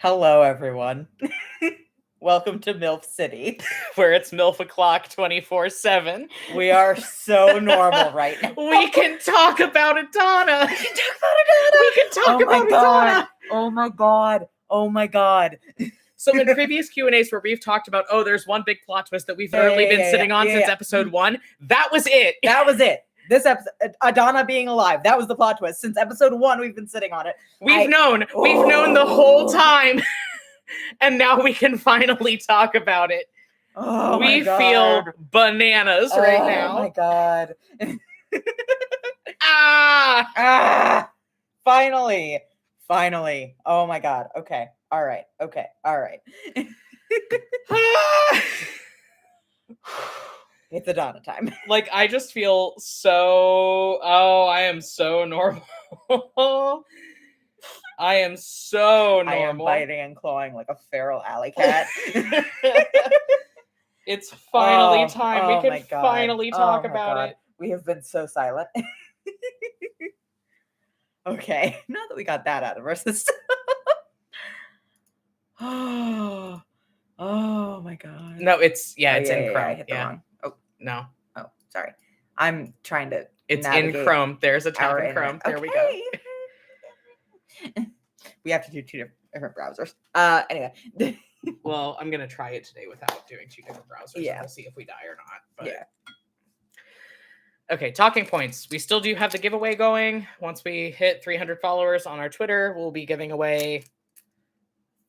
Hello, everyone. Welcome to MILF City, where it's MILF o'clock 24/7. We are so normal right now. We can talk about Adana. We can talk about Adana. We can talk about Adana. Oh my god. Oh my god. So in previous Q&As where we've talked about, there's one big plot twist that we've literally been sitting on since episode 1. That was it. That was it. This episode, Adana being alive, that was the plot twist. Since episode 1, we've been sitting on it. We've known the whole time. And now we can finally talk about it. Oh we feel bananas right now. Oh my god. Finally. Oh my god. Okay. All right. It's Adana time. Like, I just feel so... I am so normal. I am so normal. I am biting and clawing like a feral alley cat. It's finally time. We can finally talk about it. We have been so silent. Okay, now that we got that out of our system. Oh my god. No, it's in Chrome. I hit the wrong. Oh no. Oh, sorry. I'm trying to. It's in Chrome. There's a tab in Chrome. There we go. We have to do 2 different browsers. Anyway. Well, I'm gonna try it today without doing 2 different browsers. Yeah. We'll see if we die or not. But... yeah. Okay, talking points. We still do have the giveaway going. Once we hit 300 followers on our Twitter, we'll be giving away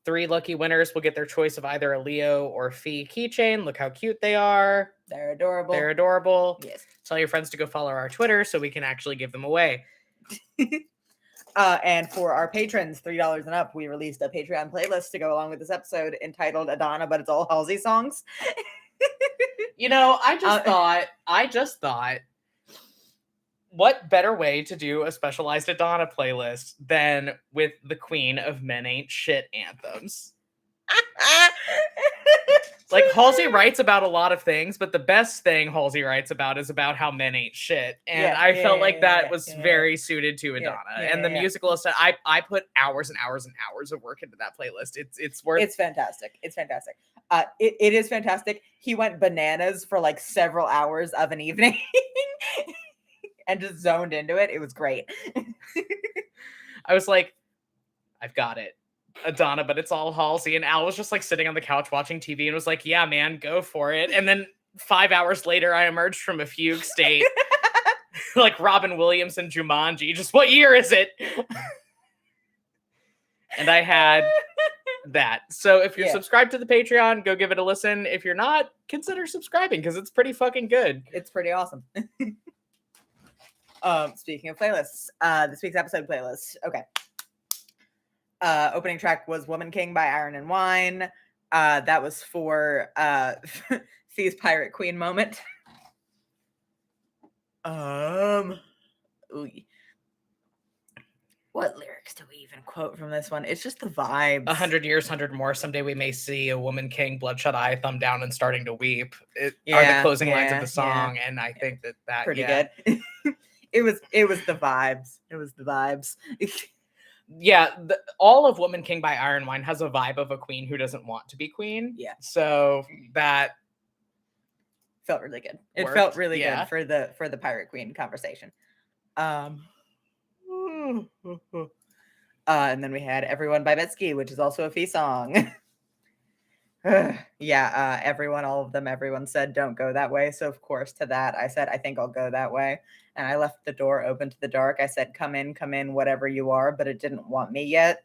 3 lucky winners. Will get their choice of either a Leo or Fee keychain. Look how cute they are. They're adorable. Yes. Tell your friends to go follow our Twitter so we can actually give them away. And for our patrons, $3 and up, we released a Patreon playlist to go along with this episode entitled Adana, but it's all Halsey songs. I just thought, what better way to do a specialized Adana playlist than with the queen of Men Ain't Shit anthems? Like, Halsey writes about a lot of things, but the best thing Halsey writes about is about how men ain't shit. And I felt like that was very suited to Adana. And the musical stuff, I put hours and hours and hours of work into that playlist. It's worth. It's fantastic. It is fantastic. He went bananas for like several hours of an evening and just zoned into it. It was great. I was like, I've got it. Adana, but it's all Halsey. And Al was just like sitting on the couch watching TV and was like, yeah, man, go for it. And then 5 hours later, I emerged from a fugue state. Like Robin Williams and Jumanji. Just what year is it? And I had that. So if you're subscribed to the Patreon, go give it a listen. If you're not, consider subscribing because it's pretty fucking good. It's pretty awesome. Speaking of playlists, this week's episode playlist. Okay. Opening track was Woman King by Iron and Wine. That was for Fee's Pirate Queen moment. What lyrics do we even quote from this one? It's just the vibes. 100 years, 100 more. Someday we may see a woman king, bloodshot eye, thumb down, and starting to weep. Are the closing lines of the song, and I think that pretty good. It was the vibes. It was the vibes. Yeah, all of Woman King by Iron Wine has a vibe of a queen who doesn't want to be queen. Yeah. So that felt really good. It felt really good for the Pirate Queen conversation. And then we had Everyone by Betsky, which is also a Fee song. Everyone, all of them, everyone said don't go that way. So of course to that I said I think I'll go that way. And I left the door open to the dark. I said come in, whatever you are, but it didn't want me yet.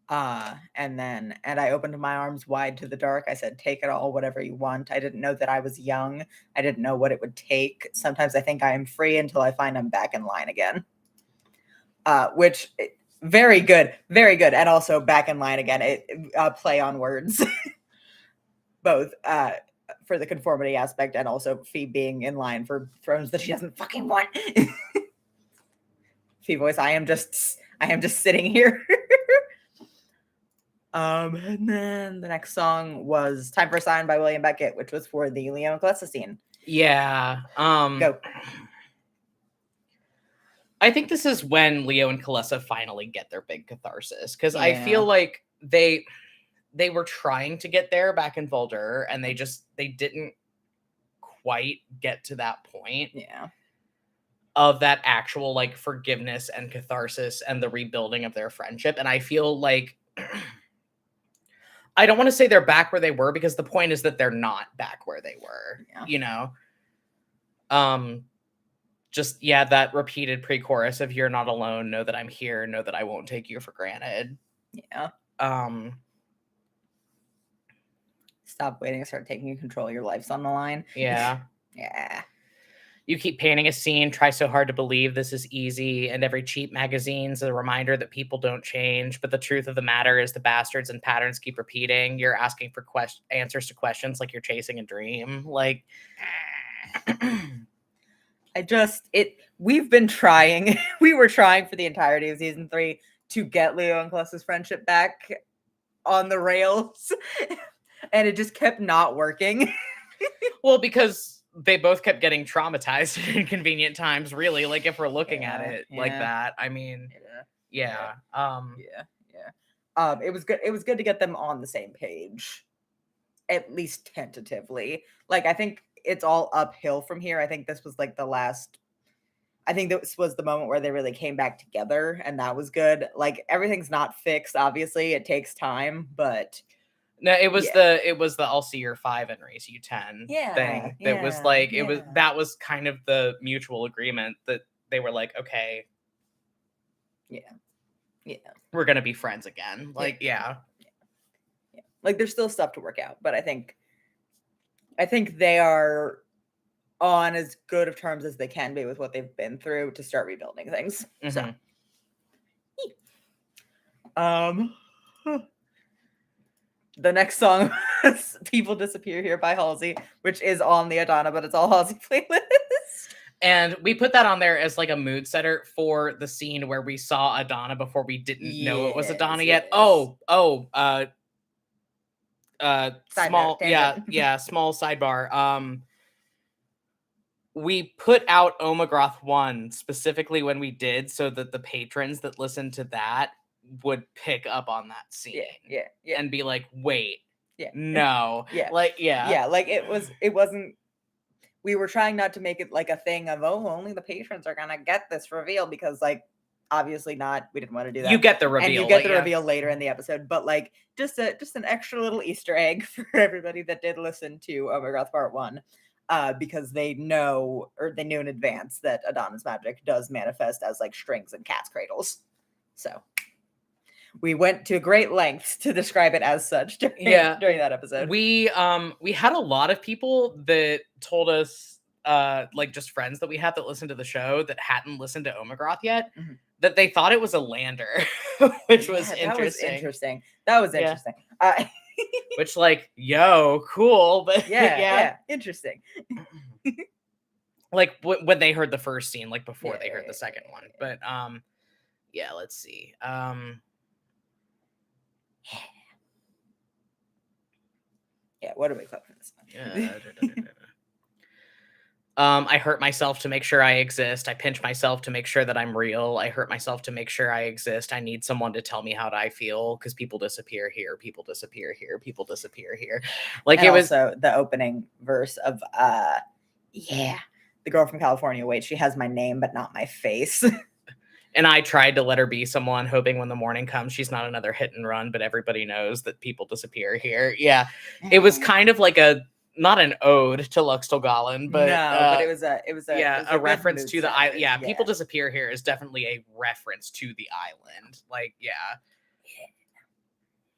And I opened my arms wide to the dark. I said take it all, whatever you want. I didn't know that I was young. I didn't know what it would take. Sometimes I think I am free until I find I'm back in line again. Which very good, and also back in line again. Play on words, both for the conformity aspect and also Fee being in line for thrones that she doesn't fucking want. Fee voice, I am just sitting here. And then the next song was "Time for a Sign" by William Beckett, which was for the Leo and Calista scene. Yeah. Go. I think this is when Leo and Kalessa finally get their big catharsis, because I feel like they were trying to get there back in Volder, and they didn't quite get to that point of that actual like forgiveness and catharsis and the rebuilding of their friendship. And I feel like I don't want to say they're back where they were, because the point is that they're not back where they were, you know? Just, that repeated pre-chorus of "You're not alone, know that I'm here, know that I won't take you for granted." Stop waiting, start taking control. Your life's on the line. Yeah. You keep painting a scene, try so hard to believe this is easy, and every cheap magazine's a reminder that people don't change, but the truth of the matter is the bastards and patterns keep repeating. You're asking for answers to questions like you're chasing a dream. Like, we've been trying, we were trying for the entirety of season 3 to get Leo and Kalessa's friendship back on the rails, and it just kept not working. Well, because they both kept getting traumatized at inconvenient times, really. Like, if we're looking at it like that, I mean, it was good. It was good to get them on the same page, at least tentatively. Like, I think it's all uphill from here. I think this was like I think this was the moment where they really came back together, and that was good. Like, everything's not fixed, obviously. It takes time, but no, it was the "I'll see your 5 and raise you 10" thing. That was like, that was kind of the mutual agreement that they were like, okay, we're gonna be friends again. Like, like, there's still stuff to work out, but I think they are on as good of terms as they can be with what they've been through to start rebuilding things. So, the next song is "People Disappear Here" by Halsey, which is on the Adana, but it's all Halsey playlist. And we put that on there as like a mood setter for the scene where we saw Adana before we didn't know it was Adana yet. Small small sidebar. We put out Omegroth 1 specifically when we did, so that the patrons that listened to that would pick up on that scene. And be like, wait, no. Like, like, it wasn't, we were trying not to make it like a thing of, oh, only the patrons are gonna get this reveal, because, like, obviously not, we didn't want to do that. You get the reveal. And you get the reveal later in the episode, but like, just an extra little Easter egg for everybody that did listen to Omegroth Part 1. Because they knew in advance that Adana's magic does manifest as like strings and cat's cradles. So we went to great lengths to describe it as such during that episode. We had a lot of people that told us, like, just friends that we had that listened to the show that hadn't listened to Omegroth yet, that they thought it was a lander, which was interesting. That was interesting. Which, like, yo, cool, but interesting. Like, when they heard the first scene, like, before they heard the second one. But let's see. What do we clip for this one? I hurt myself to make sure I exist. I pinch myself to make sure that I'm real. I hurt myself to make sure I exist. I need someone to tell me how I feel, because people disappear here. People disappear here. People disappear here. Like, and it was also the opening verse of the girl from California. Wait, she has my name but not my face. And I tried to let her be someone, hoping when the morning comes, she's not another hit and run, but everybody knows that people disappear here. Yeah. It was kind of like not an ode to Luxtolgalen, but but it was a reference to the island. Yeah, people disappear here is definitely a reference to the island. Like,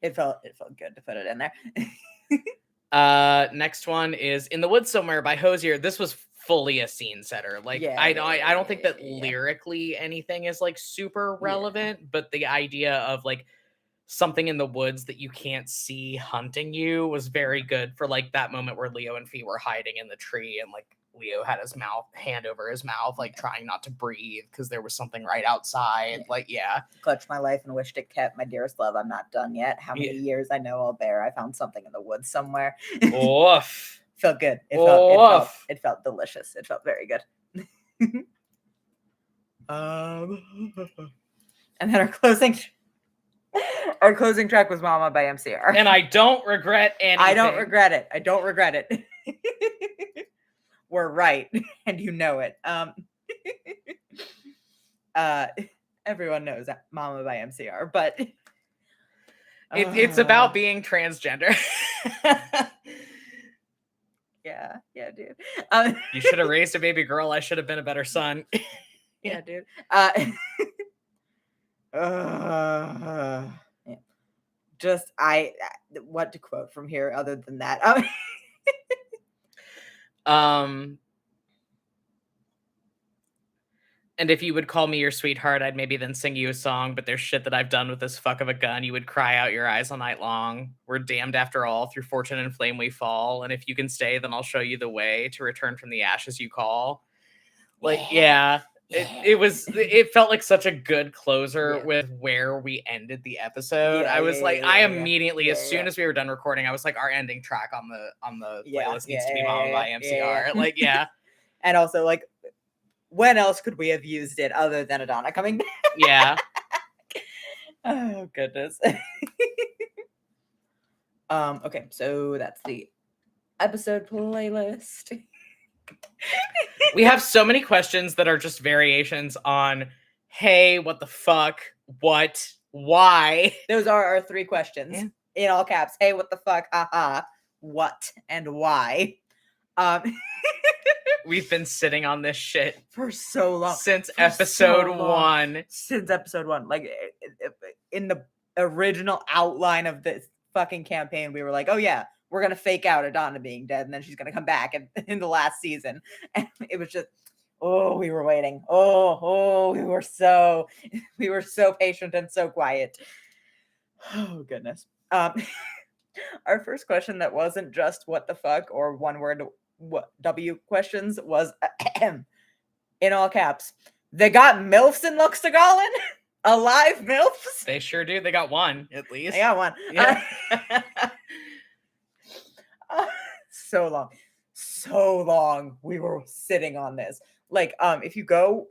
it felt good to put it in there. Next one is "In the Woods Somewhere" by Hosier. This was fully a scene setter. Like, I don't think that lyrically anything is like super relevant, but the idea of like something in the woods that you can't see hunting you was very good for like that moment where Leo and Fee were hiding in the tree, and like Leo had his hand over his mouth, like trying not to breathe because there was something right outside. Like, clutched my life and wished it kept. My dearest love, I'm not done yet. How many years I know I'll bear. I found something in the woods somewhere. Oof. Felt good. It felt delicious. It felt very good. And then our closing track was Mama by MCR. And I don't regret anything. I don't regret it. I don't regret it. We're right, and you know it. Everyone knows that Mama by MCR, but it's about being transgender. Yeah, dude. You should have raised a baby girl. I should have been a better son. Yeah, dude. Just what to quote from here other than that? And if you would call me your sweetheart, I'd maybe then sing you a song, but there's shit that I've done with this fuck of a gun. You would cry out your eyes all night long. We're damned after all, through fortune and flame we fall. And if you can stay, then I'll show you the way to return from the ashes you call. Like, yeah. It felt like such a good closer with where we ended the episode. I was like, I immediately, as soon as we were done recording, I was like, our ending track on the playlist needs to be Mama by MCR. Like, yeah. And also, like, when else could we have used it other than Adana coming back? Yeah. Oh, goodness. Okay, so that's the episode playlist. We have so many questions that are just variations on, hey, what the fuck? What? Why? Those are our 3 questions in all caps. Hey, what the fuck? Haha. What and why? We've been sitting on this shit for so long. Since episode 1. Since episode 1. Like, in the original outline of this fucking campaign, we were like, oh yeah, we're going to fake out Adana being dead, and then she's going to come back in the last season. And it was just, we were waiting. We were so patient and so quiet. Oh, goodness. Our first question that wasn't just what the fuck or one word W questions was in all caps. They got MILFs in Luxtagallen? Alive MILFs? They sure do. They got one, at least. They got one. Yeah. So long we were sitting on this. Like, if you go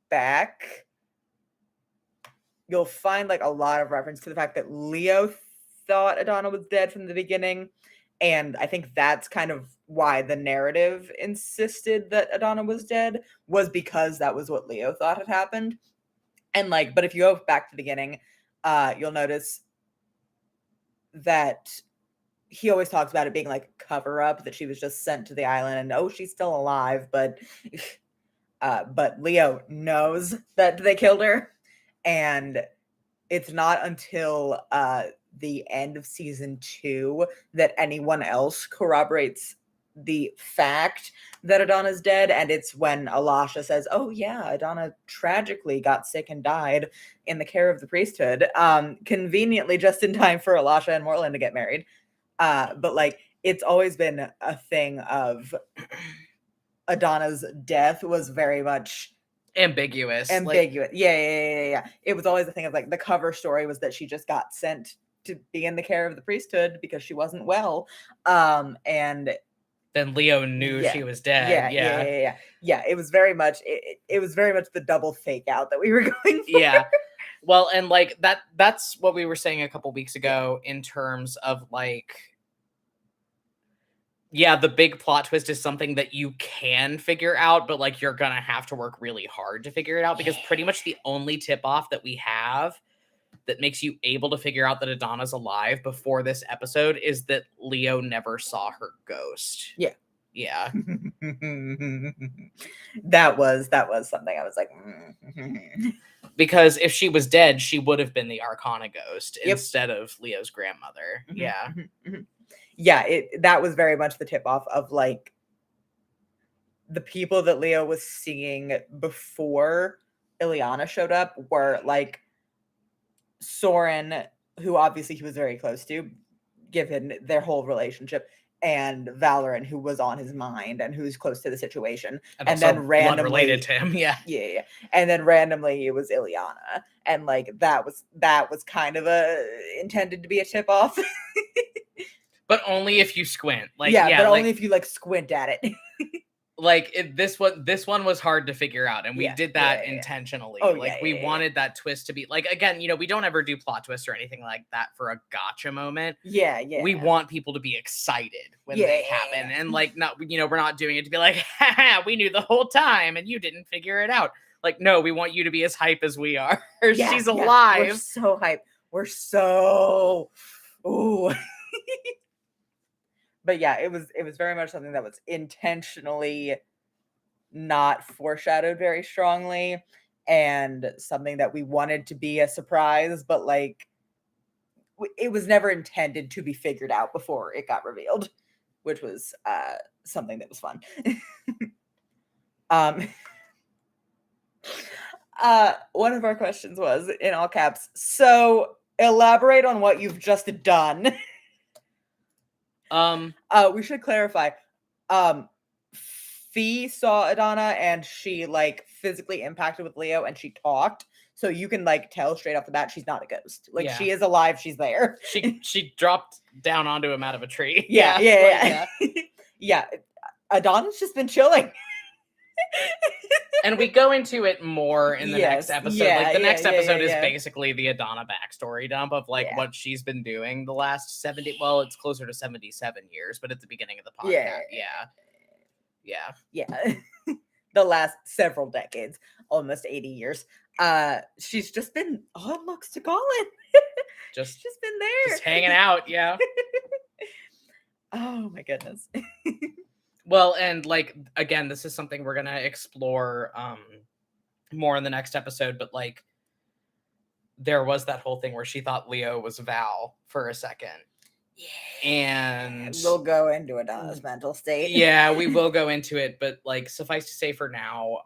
back, you'll find like a lot of reference to the fact that Leo thought Adana was dead from the beginning. And I think that's kind of why the narrative insisted that Adana was dead, was because that was what Leo thought had happened. And like, but if you go back to the beginning, you'll notice that he always talks about it being like cover up, that she was just sent to the island and she's still alive, but Leo knows that they killed her. And it's not until the end of season 2 that anyone else corroborates the fact that Adana's dead. And it's when Alasha says, oh yeah, Adana tragically got sick and died in the care of the priesthood, conveniently just in time for Alasha and Moreland to get married. But like, it's always been a thing of Adana's death was very much ambiguous. Like, yeah. It was always a thing of like, the cover story was that she just got sent to be in the care of the priesthood because she wasn't well. And then Leo knew she was dead. Yeah. It was very much it was very much the double fake out that we were going for. Yeah. Well, and like that's what we were saying a couple weeks ago in terms of like, yeah, the big plot twist is something that you can figure out, but like you're gonna have to work really hard to figure it out, because pretty much the only tip off that we have that makes you able to figure out that Adana's alive before this episode is that Leo never saw her ghost. Yeah. that was something I was like, because if she was dead, she would have been the Arcana ghost instead of Leo's grandmother. Yeah. Yeah, that was very much the tip off of like the people that Leo was seeing before Ileana showed up were like Soren, who obviously he was very close to, given their whole relationship, and Valorant, who was on his mind and who's close to the situation, and then randomly related to him, yeah, and then randomly it was Ileana, and like that was kind of intended to be a tip off, but only if you squint, like but only if you like squint at it. like this one was hard to figure out, and we Yeah, did that yeah. intentionally. Oh, like yeah, we yeah, yeah. wanted that twist to be like, again, we don't ever do plot twists or anything like that for a gotcha moment. Yeah, We yeah. want people to be excited when Yeah, they yeah, happen, yeah. and like not we're not doing it to be like, haha, we knew the whole time and you didn't figure it out. Like, no, we want you to be as hype as we are. Yeah, She's yeah. We're alive. so hyped. We're so ooh. But yeah, it was very much something that was intentionally not foreshadowed very strongly, and something that we wanted to be a surprise, but like it was never intended to be figured out before it got revealed, which was something that was fun. um one of our questions was in all caps, so elaborate on what you've just done. We should clarify. Fee saw Adana and she like physically impacted with Leo and she talked. So you can like tell straight off the bat she's not a ghost. Like Yeah. she is alive, she's there. She dropped down onto him out of a tree. Yeah. Like, Yeah. Adana's just been chilling. And we go into it more in the next episode. Yeah, like the next yeah, episode yeah. is basically the Adana backstory dump of like what she's been doing the last 70. Well, it's closer to 77 years, but at the beginning of the podcast, yeah. The last several decades, almost 80 years. She's just been on looks to Colin. just been there, just hanging out. Yeah. Oh my goodness. Well, and like again, this is something we're gonna explore more in the next episode, but like there was that whole thing where she thought Leo was Val for a second. Yeah. And we'll go into Adana's mental state. Yeah, we will go into it, but like suffice to say for now,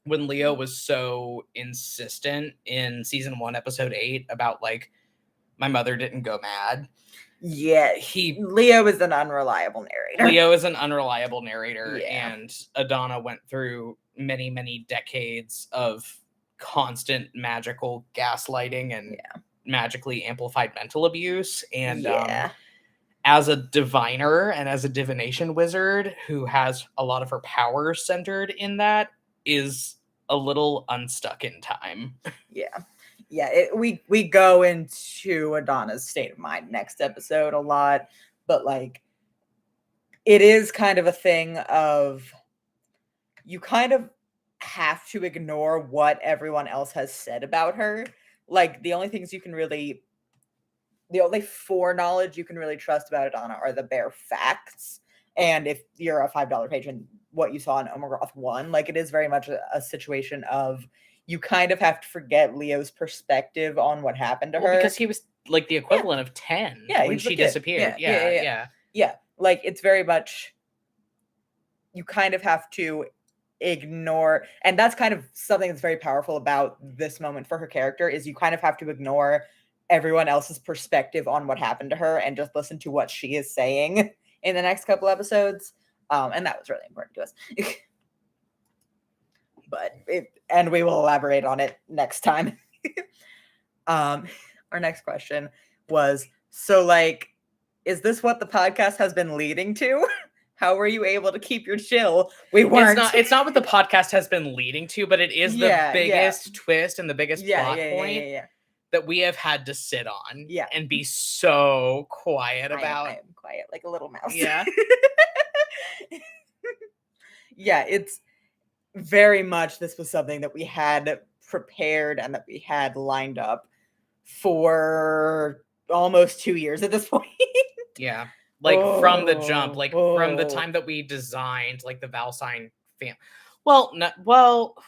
when Leo was so insistent in season 1, episode 8 about like my mother didn't go mad. Yeah, Leo is an unreliable narrator. Leo is an unreliable narrator, and Adana went through many, many decades of constant magical gaslighting and magically amplified mental abuse. And as a diviner and as a divination wizard who has a lot of her power centered in that, is a little unstuck in time. We go into Adana's state of mind next episode a lot, but like it is kind of a thing of you kind of have to ignore what everyone else has said about her. Like the only foreknowledge you can really trust about Adana are the bare facts. And if you're a $5 patron, what you saw in Omegroth 1, like it is very much a situation of you kind of have to forget Leo's perspective on what happened to her. Because he was like the equivalent of 10 when she disappeared. Yeah. Like it's very much, you kind of have to ignore, and that's kind of something that's very powerful about this moment for her character, is you kind of have to ignore everyone else's perspective on what happened to her and just listen to what she is saying in the next couple episodes. And that was really important to us. And we will elaborate on it next time. Our next question was, so like, is this what the podcast has been leading to? How were you able to keep your chill? We weren't. It's not what the podcast has been leading to, but it is the biggest twist and the biggest plot point that we have had to sit on and be so quiet about. I am quiet like a little mouse. Yeah. It's very much, this was something that we had prepared and that we had lined up for almost 2 years at this point. Yeah. Like from the jump, like from the time that we designed like the Valsign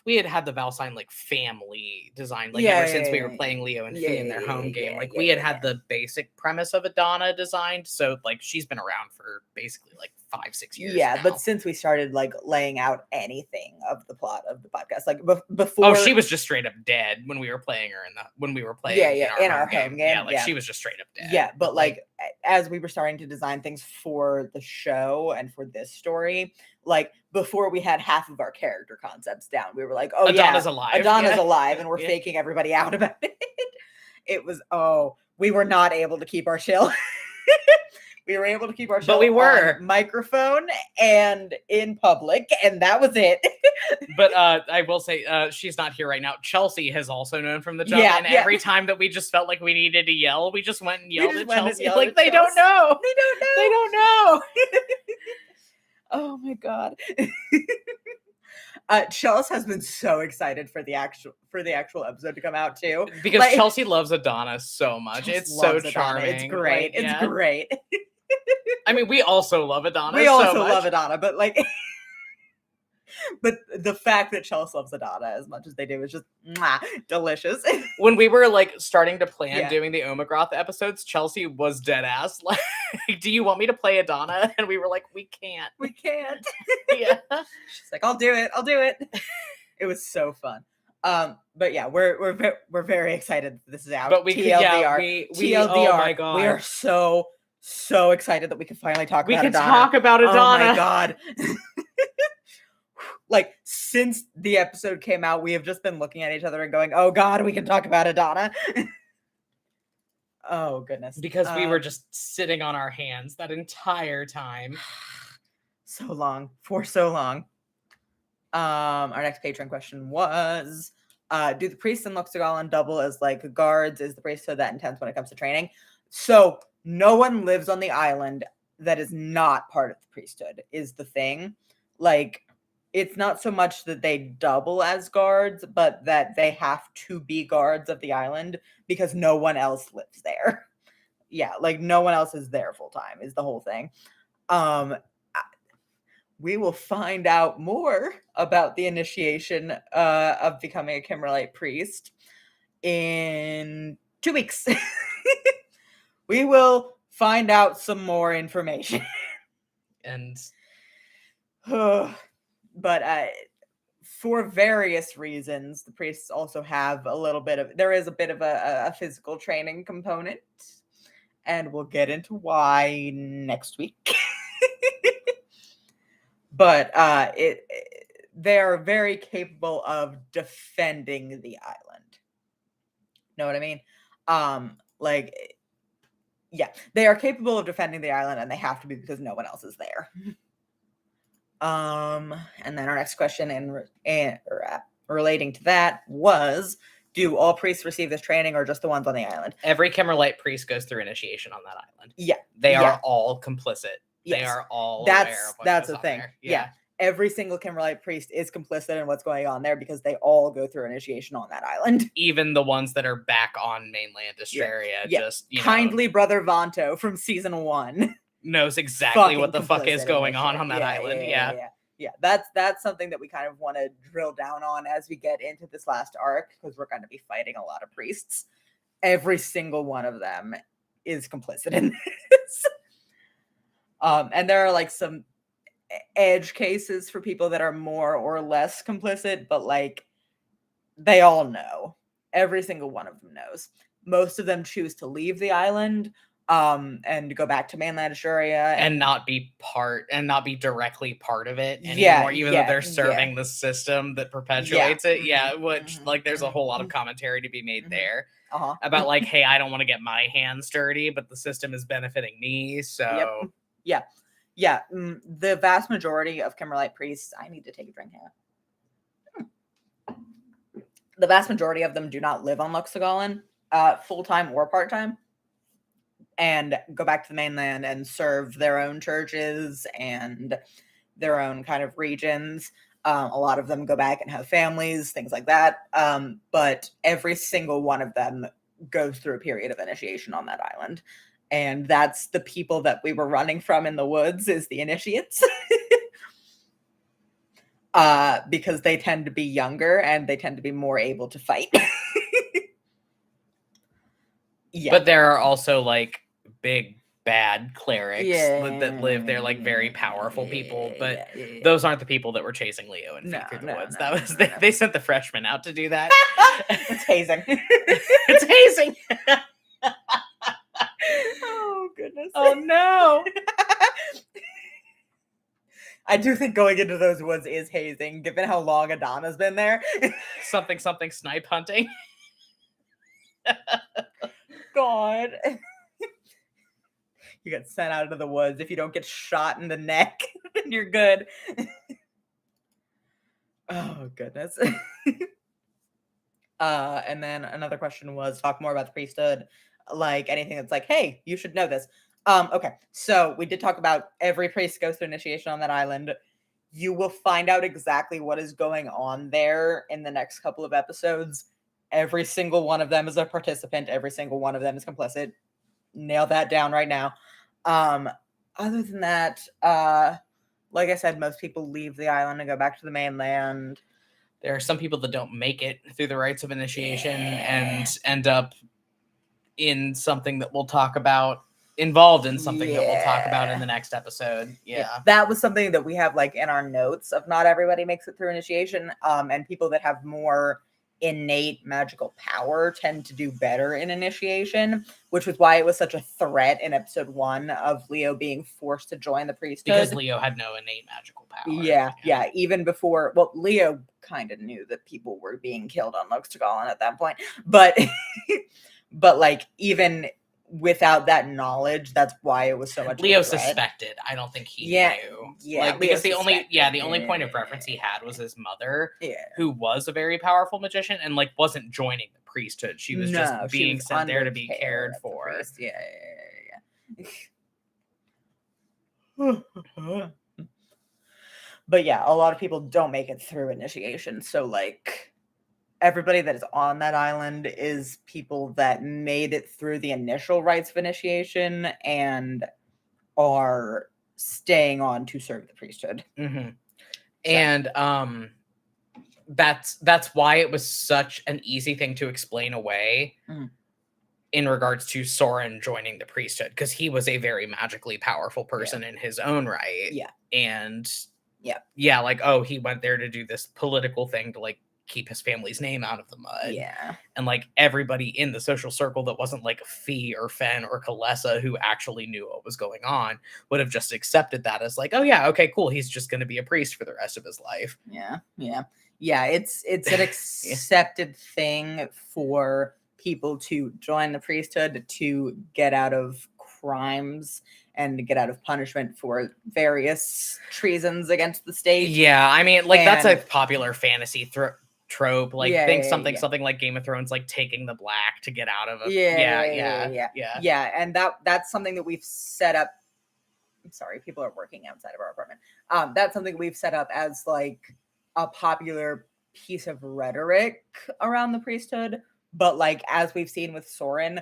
we had the Valsign like family designed like ever since we were playing Leo and Fee in their home game. Like we had the basic premise of Adana designed, so like she's been around for basically like 5-6 years. Yeah, now. But since we started like laying out anything of the plot of the podcast, like before, she was just straight up dead when we were playing her in our home game. Yeah, like she was just straight up dead. Yeah, but like as we were starting to design things for the show and for this story, like before we had half of our character concepts down, we were like, oh, Adana's alive. Adana's alive, and we're faking everybody out about it. It was, we were not able to keep our chill. We were able to keep our But show we were. on microphone and in public, and that was it. But I will say, she's not here right now. Chelsea has also known from the jump, Yeah, and yeah. every time that we just felt like we needed to yell, we just went and yelled just at went and Chelsea. yelled Like, at they don't Chelsea. know. They don't know. They don't know. Oh my god. Chelsea has been so excited for the actual episode to come out too. Because Like, Chelsea loves Adana so much. Chelsea It's so loves Adana. charming. It's great. Like, yeah. It's great. I mean, we also love Adana We so also much. love Adana, but like but the fact that Chelsea loves Adana as much as they do is just delicious. When we were like starting to plan Yeah. doing the Omegroth episodes, Chelsea was dead ass. Like, do you want me to play Adana? And we were like, we can't. We can't. Yeah. She's like, I'll do it. It was so fun. But yeah, we're very excited that this is out. But we TLDR. TLDR. Oh my god. We are so excited that we can finally talk We about can Adana. talk about Adana. Oh my god. Like, since the episode came out, we have just been looking at each other and going, oh god, we can talk about Adana. Oh goodness. Because we were just sitting on our hands that entire time. For so long. Our next patron question was, do the priests in Luxogalan double as like guards? Is the priesthood that intense when it comes to training? So no one lives on the island that is not part of the priesthood, is the thing. Like, it's not so much that they double as guards, but that they have to be guards of the island because no one else lives there. Yeah, like no one else is there full time is the whole thing. We will find out more about the initiation of becoming a Kimmerlite priest in 2 weeks. We will find out some more information. And but for various reasons, the priests also have there is a bit of a physical training component, and we'll get into why next week. But they are very capable of defending the island. Know what I mean? Yeah, they are capable of defending the island, and they have to be because no one else is there. And then our next question and relating to that was, do all priests receive this training or just the ones on the island? every Kimmerlite priest goes through initiation on that island. Yeah. They Yeah. are all complicit. Yes. They are all aware of what That's goes the on thing. there. Yeah. Every single Kimmerlite priest is complicit in what's going on there because they all go through initiation on that island. Even the ones that are back on mainland Australia, Yeah. just, you know, Kindly Brother Vanto from season 1 knows exactly fucking what the fuck is complicit in going this on shit. on that island. Yeah. That's something that we kind of want to drill down on as we get into this last arc, because we're going to be fighting a lot of priests. Every single one of them is complicit in this. And there are like some edge cases for people that are more or less complicit, but like they all know. Every single one of them knows. Most of them choose to leave the island and go back to mainland Australia And not be directly part of it anymore, even though they're serving the system that perpetuates it. Yeah, which like there's a whole lot of commentary to be made there about like, hey, I don't want to get my hands dirty, but the system is benefiting me. So yeah. The vast majority of Kimmerlite priests, I need to take a drink here. The vast majority of them do not live on Luxogalan, full-time or part-time, and go back to the mainland and serve their own churches and their own kind of regions. A lot of them go back and have families, things like that. But every single one of them goes through a period of initiation on that island. And that's the people that we were running from in the woods, is the initiates. Because they tend to be younger and they tend to be more able to fight. Yeah. But there are also like big bad clerics that live there, like very powerful people. But those aren't the people that were chasing Leo and Feet through the woods. That was they sent the freshmen out to do that. It's hazing. It's hazing. Oh goodness. Oh no. I do think going into those woods is hazing, given how long Adana's been there. something snipe hunting. You get sent out into the woods. If you don't get shot in the neck, then you're good. Oh goodness. And then another question was talk more about the priesthood, like anything that's like, hey, you should know this. Okay, so we did talk about every priest goes through initiation on that island. You will find out exactly what is going on there in the next couple of episodes. Every single one of them is a participant. Every single one of them is complicit. Nail that down right now. Other than that, like I said, most people leave the island and go back to the mainland. There are some people that don't make it through the rites of initiation and Yeah. end up in something that we'll talk about, involved in something that we'll talk about in Yeah. the next episode. Yeah. That was something that we have like in our notes of not everybody makes it through initiation. And people that have more innate magical power tend to do better in initiation, which was why it was such a threat in episode 1 of Leo being forced to join the priesthood. Because Leo had no innate magical power. Yeah. Even before, well, Leo kind of knew that people were being killed on Loxtagalon at that point, but but like even without that knowledge, that's why it was so much. Leo of a threat. suspected. I don't think he knew. Yeah, like because Leo the only point of reference he had was his mother, Yeah. who was a very powerful magician and like wasn't joining the priesthood. She was just being sent there to be cared for. Yeah. But yeah, a lot of people don't make it through initiation. So like everybody that is on that island is people that made it through the initial rites of initiation and are staying on to serve the priesthood. Mm-hmm. And that's why it was such an easy thing to explain away in regards to Soren joining the priesthood, because he was a very magically powerful person in his own right. Yeah. And yeah, like, oh, he went there to do this political thing to like keep his family's name out of the mud. Yeah. And like everybody in the social circle that wasn't like Fee or Fen or Kalessa, who actually knew what was going on, would have just accepted that as like, oh yeah, okay, cool, he's just going to be a priest for the rest of his life. Yeah, it's an accepted thing for people to join the priesthood to get out of crimes and to get out of punishment for various treasons against the state. Yeah, I mean, like that's a popular fantasy trope. Like think something like Game of Thrones, like taking the black to get out of it. Yeah, and that's something that we've set up. I'm sorry, people are working outside of our apartment. That's something we've set up as like a popular piece of rhetoric around the priesthood, but like as we've seen with Soren,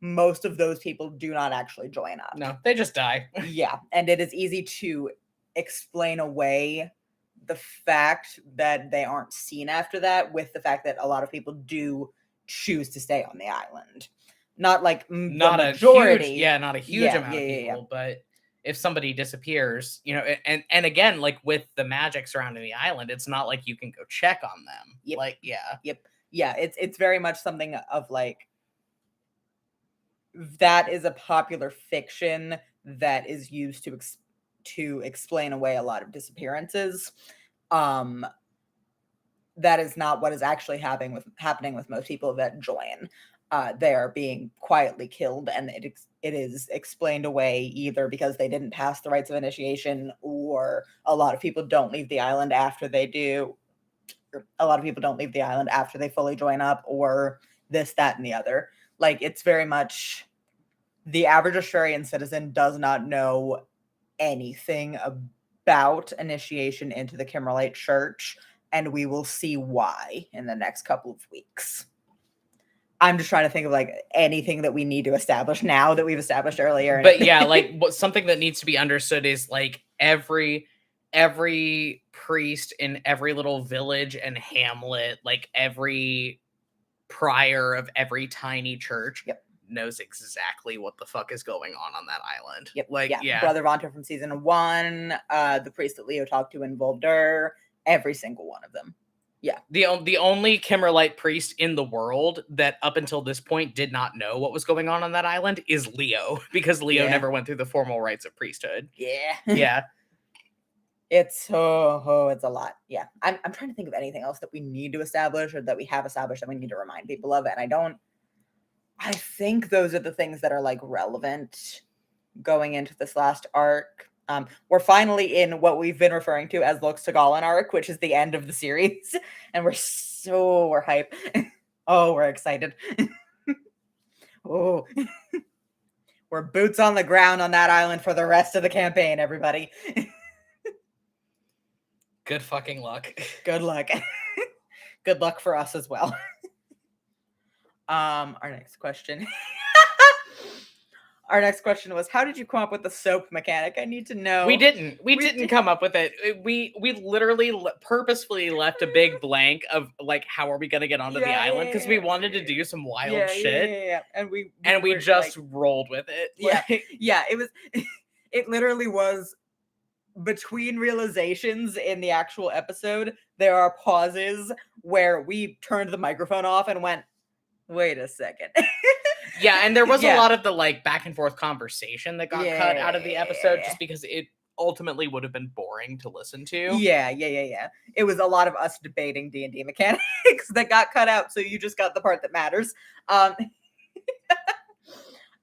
most of those people do not actually join up. No, they just die. Yeah, and it is easy to explain away the fact that they aren't seen after that with the fact that a lot of people do choose to stay on the island. Not like not the majority. Not a huge amount of people, but if somebody disappears, you know, and again, like with the magic surrounding the island, it's not like you can go check on them. Yep. Like, it's very much something of like, that is a popular fiction that is used to explain away a lot of disappearances. That is not what is actually happening with most people that join. They are being quietly killed, and it is explained away either because they didn't pass the rites of initiation, or a lot of people don't leave the island after they do. A lot of people don't leave the island after they fully join up, or this, that, and the other. Like, it's very much the average Australian citizen does not know anything about initiation into the Kimmerlite Church, and we will see why in the next couple of weeks. I'm just trying to think of like anything that we need to establish now that we've established earlier. But yeah, like something that needs to be understood is like every priest in every little village and hamlet, like every prior of every tiny church knows exactly what the fuck is going on that island. Brother Vonter from season 1, the priest that Leo talked to in Volder, every single one of them. Yeah. The only Kimmerlite priest in the world that up until this point did not know what was going on that island is Leo, because Leo never went through the formal rites of priesthood. Yeah. It's it's a lot. Yeah. I'm trying to think of anything else that we need to establish or that we have established that we need to remind people of, and I think those are the things that are like relevant going into this last arc. We're finally in what we've been referring to as Looks to Gollin arc, which is the end of the series, and we're hype. Oh, we're excited. Oh, we're boots on the ground on that island for the rest of the campaign, everybody. Good fucking luck. Good luck. Good luck for us as well. Our next question. Our next question was, how did you come up with the soap mechanic? I need to know. We didn't come up with it. We literally purposefully left a big blank of like, how are we gonna get onto the island? Because we wanted to do some wild shit. Yeah. And we just like, rolled with it. Yeah. It was. It literally was between realizations in the actual episode. There are pauses where we turned the microphone off and went, wait a second. Yeah, and there was a lot of the like back and forth conversation that got cut out of the episode just because it ultimately would have been boring to listen to. Yeah. It was a lot of us debating D&D mechanics that got cut out, so you just got the part that matters. It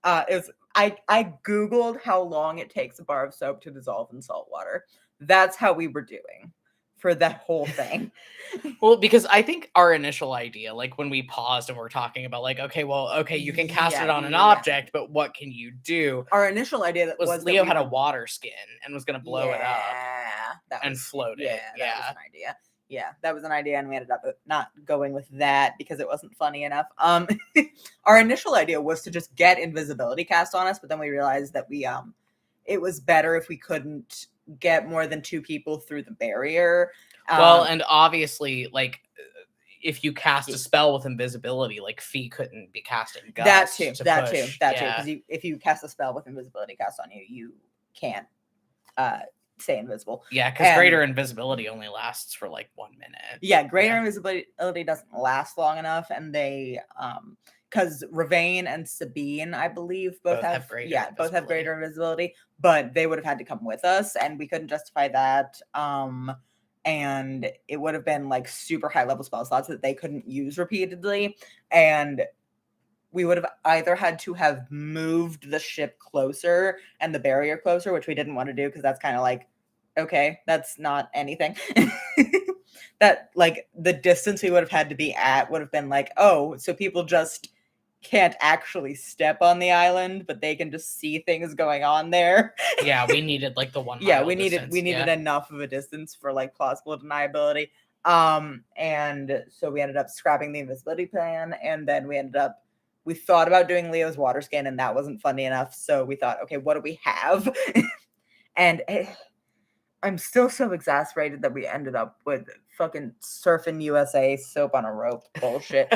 was I googled how long it takes a bar of soap to dissolve in salt water. That's how we were doing for that whole thing. Well, because I think our initial idea, like when we paused and we're talking about like, okay, you can cast it on an object, but what can you do? Our initial idea was Leo had a water skin and was going to blow it up and float it. That was an idea. Yeah, that was an idea, and we ended up not going with that because it wasn't funny enough. Our initial idea was to just get invisibility cast on us, but then we realized that it was better if we couldn't get more than 2 people through the barrier. Well, and obviously, like, if you cast a spell with invisibility, like Fee couldn't be casting gusts. That too. Because if you cast a spell with invisibility cast on you, you can't stay invisible. Yeah, because greater invisibility only lasts for like 1 minute. Yeah, greater invisibility doesn't last long enough, and they because Ravane and Sabine, I believe, both have greater invisibility, but they would have had to come with us, and we couldn't justify that. And it would have been like super high level spell slots that they couldn't use repeatedly, and we would have either had to have moved the ship closer and the barrier closer, which we didn't want to do because that's kind of like, okay, that's not anything. That like the distance we would have had to be at would have been like, oh, so people just can't actually step on the island, but they can just see things going on there. Yeah, we needed like the 1 mile Yeah, we needed enough of a distance for like plausible deniability. And so we ended up scrapping the invisibility plan, and then we thought about doing Leo's water skin, and that wasn't funny enough. So we thought, okay, what do we have? And I'm still so exasperated that we ended up with fucking Surfing USA soap on a rope bullshit.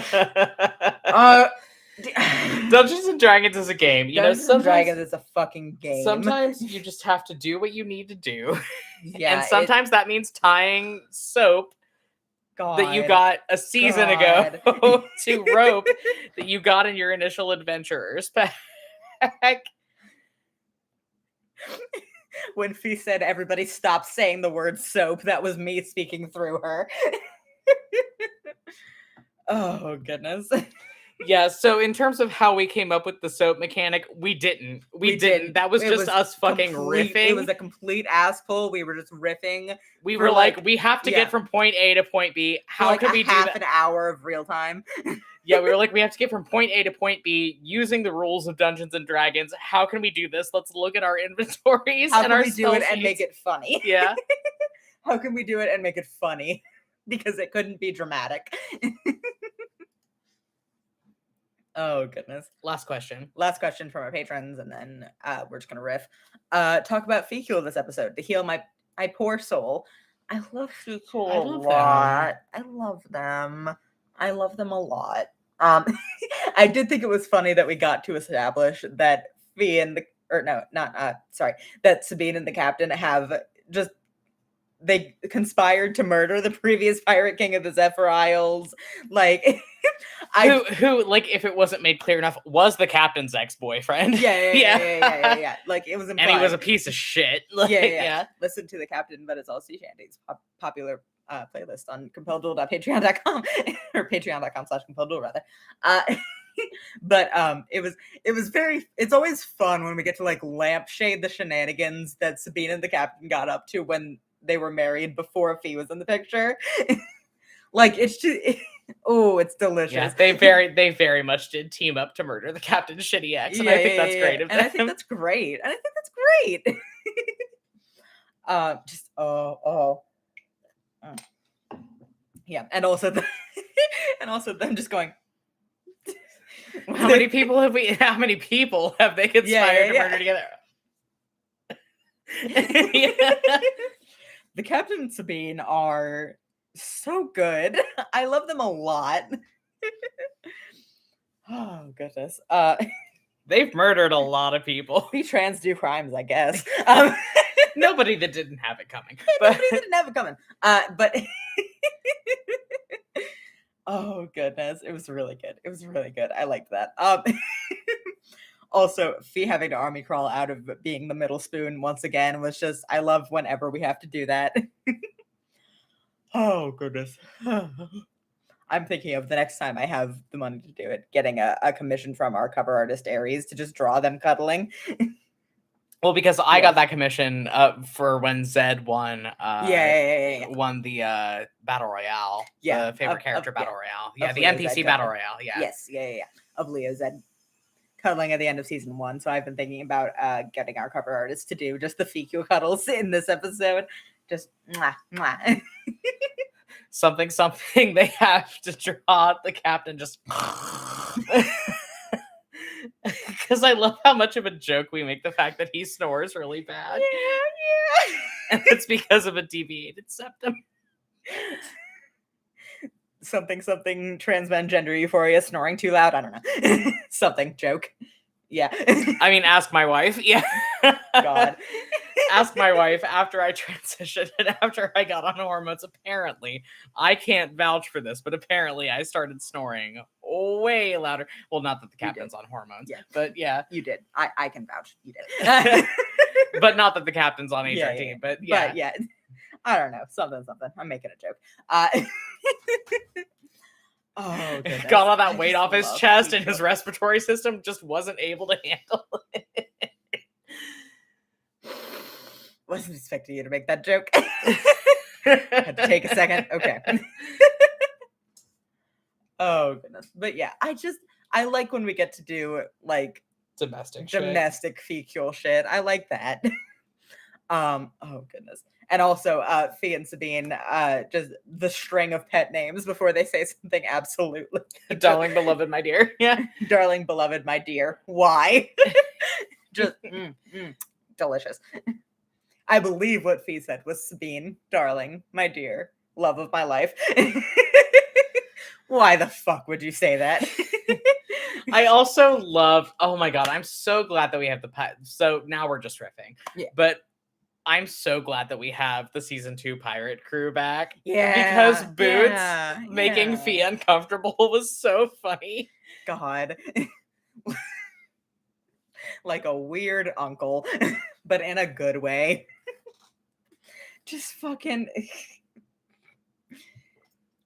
Dungeons and Dragons is a game. Dungeons and Dragons is a fucking game. Sometimes you just have to do what you need to do. Yeah, and sometimes that means tying soap that you got a season ago to rope that you got in your initial adventurer's pack. When Fee said everybody stop saying the word soap, that was me speaking through her. Oh, goodness. Yeah, so in terms of how we came up with the soap mechanic, we didn't. We didn't. That was just us fucking riffing. It was a complete ass pull. We were just riffing. We were like, we have to get from point A to point B. How can we do that? Half an hour of real time. Yeah, we were like, we have to get from point A to point B using the rules of Dungeons and Dragons. How can we do this? Let's look at our inventories and our spell sheets. How can we do it and make it funny? Yeah. How can we do it and make it funny? Because it couldn't be dramatic. Oh, goodness. Last question from our patrons, and then we're just going to riff. Talk about Fecal this episode to heal my poor soul. I love Fecal a lot. I love them. I love them a lot. I did think it was funny that we got to establish that that Sabine and the captain have just, they conspired to murder the previous pirate king of the Zephyr Isles. Like, who, like, if it wasn't made clear enough, was the captain's ex-boyfriend. Yeah. Like, it was implied. And he was a piece of shit. Like, yeah. Listen to the captain, but it's all sea shanties. Popular playlist on compelledduel.patreon.com or patreon.com/compelledduel rather. But it's always fun when we get to like lampshade the shenanigans that Sabine and the captain got up to when they were married before Fee was in the picture. Like it's just it's delicious. Yeah, they very much did team up to murder the Captain's shitty ex, and I think that's great of them. And I think that's great. Just yeah, and also them just going. How many people have they conspired to murder together? The Captain and Sabine are so good. I love them a lot. Oh goodness. They've murdered a lot of people. We trans do crimes, I guess. Nobody that didn't have it coming. Nobody didn't have it coming. But oh goodness, it was really good. I liked that. Also, Fee having to army crawl out of being the middle spoon once again was just, I love whenever we have to do that. Oh goodness. I'm thinking of the next time I have the money to do it, getting a commission from our cover artist Aries to just draw them cuddling. Well, because I got that commission for when Zed won. Won the battle royale. Yeah, the favorite character battle royale. Yeah, the NPC battle royale. Yeah. Yes. Yeah. Of Leo Zed cuddling at the end of season 1. So I've been thinking about getting our cover artist to do just the FQ cuddles in this episode. Just mwah, mwah. Something they have to draw the Captain just because I love how much of a joke we make the fact that he snores really bad. Yeah. And it's because of a deviated septum. Something transmen gender euphoria, snoring too loud. I don't know. Something joke. Yeah. I mean, ask my wife. Yeah. God. Ask my wife after I transitioned and after I got on hormones. Apparently, I can't vouch for this, but apparently I started snoring way louder. Well, not that the Captain's on hormones, but yeah. You did. I can vouch. You did. But not that the Captain's on HRT, but yeah. But yeah. I don't know. Something. I'm making a joke. Oh, goodness. Got all that weight off his chest and his respiratory system just wasn't able to handle it. Wasn't expecting you to make that joke. Had to take a second. Okay. Oh, goodness. But yeah, I like when we get to do like domestic fecule shit. I like that. Oh, goodness. And also, Fee and Sabine, just the string of pet names before they say something absolutely. Darling, beloved, my dear. Yeah. Darling, beloved, my dear. Why? Just delicious. I believe what Fee said was Sabine, darling, my dear, love of my life. Why the fuck would you say that? I also love, oh my God, I'm so glad that we have the pet. So now we're just riffing. Yeah. But I'm so glad that we have the season 2 pirate crew back. Yeah. Because Boots making Fee uncomfortable was so funny. God. Like a weird uncle, but in a good way. Just fucking.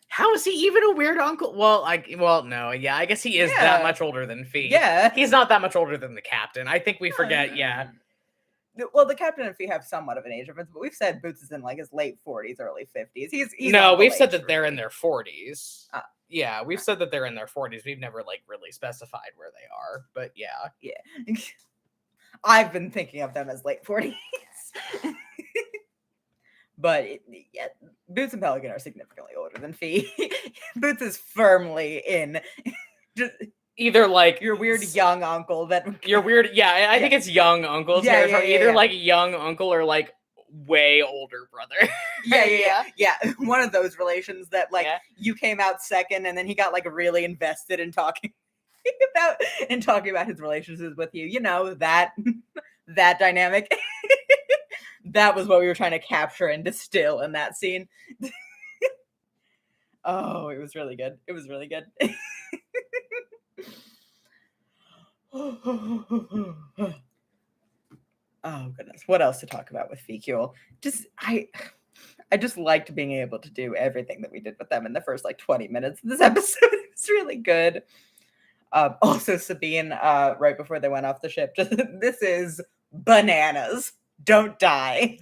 How is he even a weird uncle? Well, no, yeah, I guess he is that much older than Fee. Yeah. He's not that much older than the Captain. I think we forget, Well, the Captain and Fee have somewhat of an age difference, but we've said Boots is in like his late 40s, early 50s. He's no, we've said that they're in their 40s. Yeah, we've said that they're in their 40s. We've never like really specified where they are, but yeah. I've been thinking of them as late 40s. But Boots and Pelican are significantly older than Fee. Boots is firmly in either like your weird young uncle that your weird I think it's young uncle territory. Either like young uncle or like way older brother. Yeah. One of those relations that like you came out second and then he got like really invested in talking about his relationships with you. You know, that dynamic. That was what we were trying to capture and distill in that scene. Oh, it was really good. Oh goodness, what else to talk about with Fecule? I just liked being able to do everything that we did with them in the first like 20 minutes of this episode. It's really good. Also, Sabine, right before they went off the ship, just this is bananas. Don't die.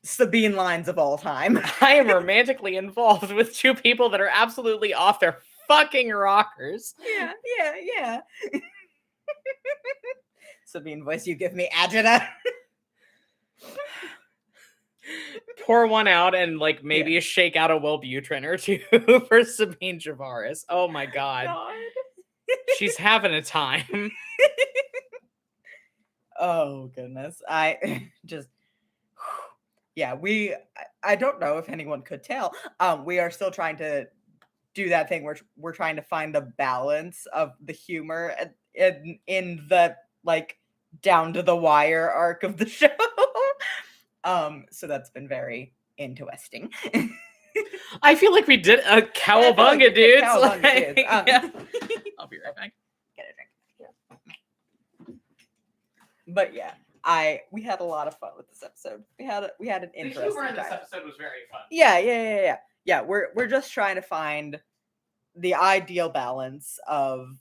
Sabine lines of all time. I am romantically involved with two people that are absolutely off their fucking rockers. Yeah. Sabine voice, you give me agita. Pour one out and like maybe shake out a Wellbutrin or two for Sabine Javaris. Oh my god. She's having a time. Oh goodness. I just yeah, I don't know if anyone could tell. We are still trying to do that thing where we're trying to find the balance of the humor in the like down to the wire arc of the show. So that's been very interesting. I feel like we did a cowabunga, dudes. Cowabunga, dudes. Yeah. I'll be right back. Get a drink. But yeah, we had a lot of fun with this episode. We had an interesting The humor in this time. episode was very fun. Yeah. Yeah, we're just trying to find the ideal balance of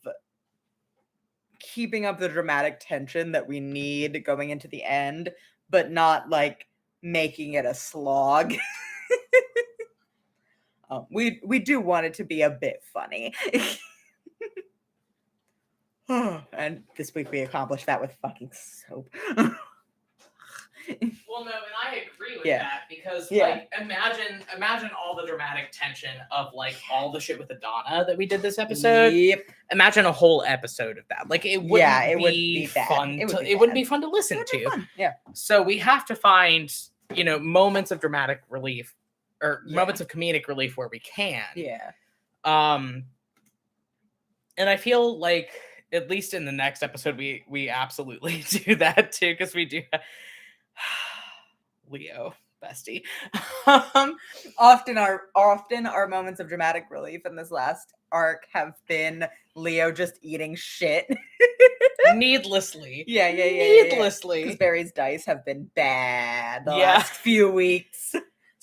keeping up the dramatic tension that we need going into the end, but not like making it a slog. We do want it to be a bit funny. And this week we accomplished that with fucking soap. Well, no, and I agree with Yeah. that because, Yeah. like, imagine all the dramatic tension of like all the shit with Adana that we did this episode. Yep. Imagine a whole episode of that. Like, it wouldn't Yeah, be bad. fun. It wouldn't be fun to listen It would be to. fun. Yeah. So we have to find, moments of dramatic relief or Yeah. moments of comedic relief where we can. Yeah. And I feel like at least in the next episode we absolutely do that too, because we do Leo bestie. Often our moments of dramatic relief in this last arc have been Leo just eating shit. Needlessly. Yeah. Needlessly. Because Barry's dice have been bad the Yeah. last few weeks.